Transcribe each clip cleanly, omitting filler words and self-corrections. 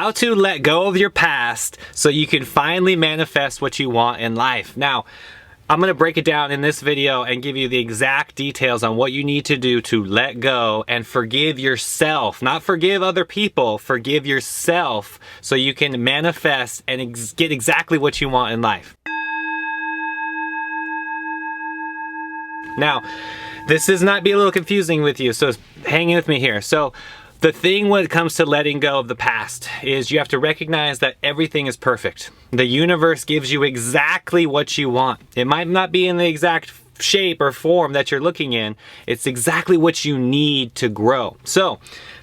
how to let go of your past so you can finally manifest what you want in life. Now, I'm going to break it down in this video and give you the exact details on what you need to do to let go and forgive yourself. Not forgive other people, forgive yourself so you can manifest and get exactly what you want in life. Now, this might be a little confusing with you, so hang in with me here. So, the thing when it comes to letting go of the past is you have to recognize that everything is perfect. The universe gives you exactly what you want. It might not be in the exact shape or form that you're looking in. It's exactly what you need to grow. So,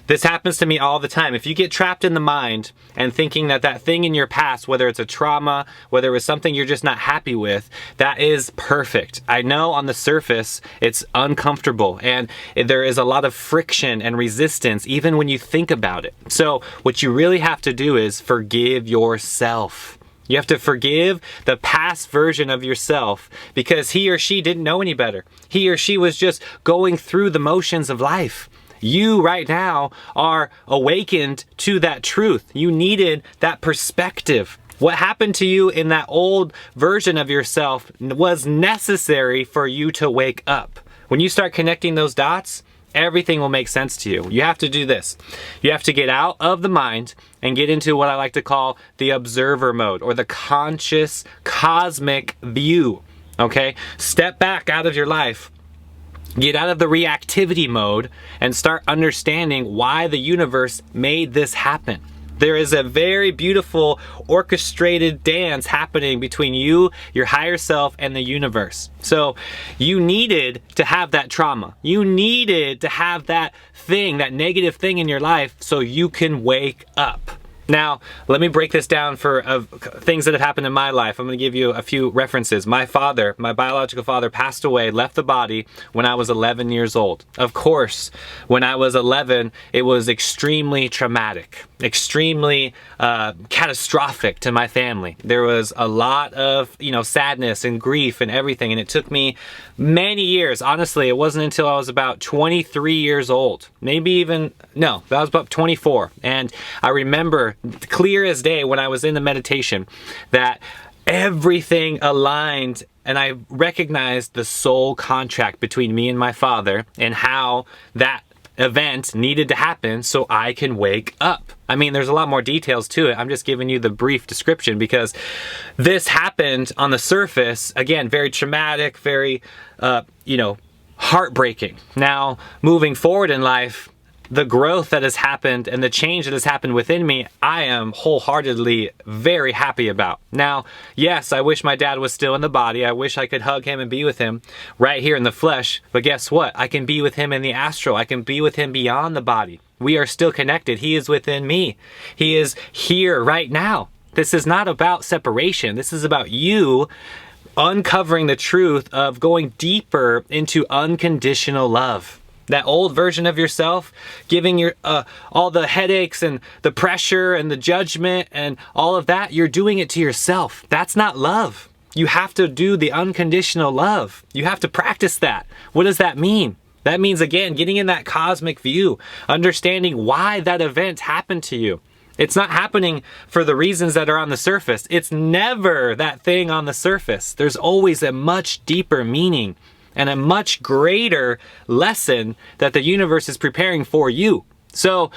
this happens to me all the time. If you get trapped in the mind and thinking that thing in your past, whether it's a trauma, whether it was something you're just not happy with, that is perfect. I know on the surface it's uncomfortable and there is a lot of friction and resistance even when you think about it. So what you really have to do is forgive yourself. You have to forgive the past version of yourself because he or she didn't know any better. He or she was just going through the motions of life. You right now are awakened to that truth. You needed that perspective. What happened to you in that old version of yourself was necessary for you to wake up. When you start connecting those dots, everything will make sense to you. You have to do this. You have to get out of the mind and get into what I like to call the observer mode or the conscious cosmic view. Okay? Step back out of your life. Get out of the reactivity mode and start understanding why the universe made this happen. There is a very beautiful orchestrated dance happening between you, your higher self, and the universe. So you needed to have that trauma. You needed to have that thing, that negative thing in your life so you can wake up. Now, let me break this down for things that have happened in my life. I'm going to give you a few references. My father, my biological father, passed away, left the body when I was 11 years old. Of course, when I was 11, it was extremely traumatic, extremely catastrophic to my family. There was a lot of, sadness and grief and everything, and it took me many years. Honestly, it wasn't until I was about 23 years old. I was about 24. And I remember clear as day when I was in the meditation that everything aligned and I recognized the soul contract between me and my father and how that event needed to happen so I can wake up. I mean, there's a lot more details to it. I'm just giving you the brief description because this happened on the surface, again, very traumatic, very, heartbreaking. Now, moving forward in life, the growth that has happened and the change that has happened within me, I am wholeheartedly very happy about. Now, yes, I wish my dad was still in the body. I wish I could hug him and be with him right here in the flesh. But guess what? I can be with him in the astral. I can be with him beyond the body. We are still connected. He is within me. He is here right now. This is not about separation. This is about you uncovering the truth of going deeper into unconditional love. That old version of yourself, giving your all the headaches and the pressure and the judgment and all of that, you're doing it to yourself. That's not love. You have to do the unconditional love. You have to practice that. What does that mean? That means, again, getting in that cosmic view, understanding why that event happened to you. It's not happening for the reasons that are on the surface. It's never that thing on the surface. There's always a much deeper meaning and a much greater lesson that the universe is preparing for you. So,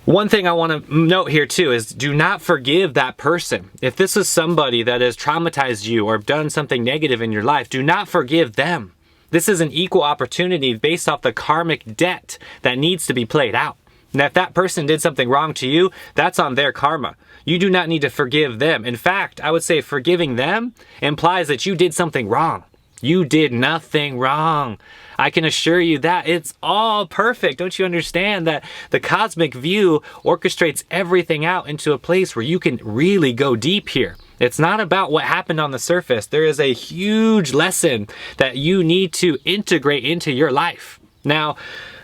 one thing I want to note here too is do not forgive that person. If this is somebody that has traumatized you or done something negative in your life, do not forgive them. This is an equal opportunity based off the karmic debt that needs to be played out. Now, if that person did something wrong to you, that's on their karma. You do not need to forgive them. In fact, I would say forgiving them implies that you did something wrong. You did nothing wrong. I can assure you that it's all perfect. Don't you understand that the cosmic view orchestrates everything out into a place where you can really go deep here? It's not about what happened on the surface. There is a huge lesson that you need to integrate into your life. Now,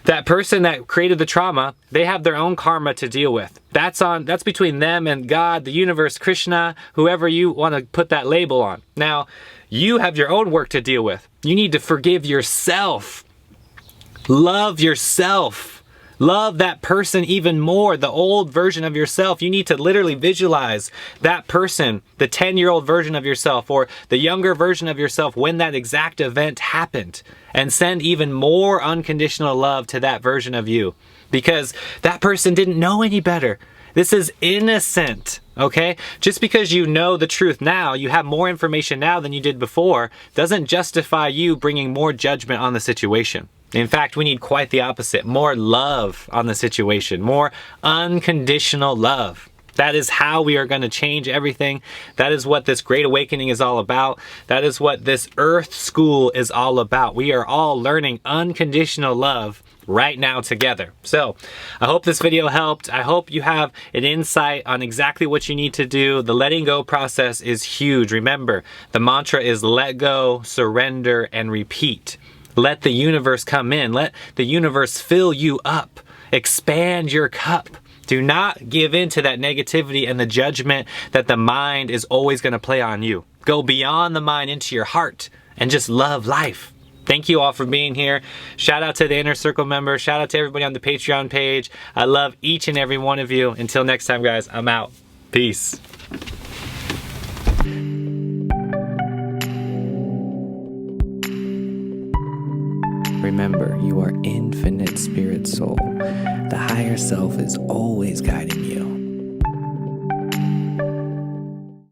that person that created the trauma, they have their own karma to deal with. That's between them and God, the universe, Krishna, whoever you want to put that label on. Now, you have your own work to deal with. You need to forgive yourself. Love yourself. Love that person even more, the old version of yourself. You need to literally visualize that person, the 10-year-old version of yourself or the younger version of yourself when that exact event happened, and send even more unconditional love to that version of you, because that person didn't know any better. This is innocent, okay? Just because you know the truth now, you have more information now than you did before, doesn't justify you bringing more judgment on the situation. In fact, we need quite the opposite. More love on the situation. More unconditional love. That is how we are going to change everything. That is what this Great Awakening is all about. That is what this Earth School is all about. We are all learning unconditional love right now together. So I hope this video helped. I hope you have an insight on exactly what you need to do. The letting go process is huge. Remember, the mantra is let go, surrender, and repeat. Let the universe come in. Let the universe fill you up. Expand your cup. Do not give in to that negativity and the judgment that the mind is always going to play on you. Go beyond the mind into your heart and just love life. Thank you all for being here. Shout out to the Inner Circle members. Shout out to everybody on the Patreon page. I love each and every one of you. Until next time, guys, I'm out. Peace. Remember, you are infinite spirit soul. The higher self is always guiding you.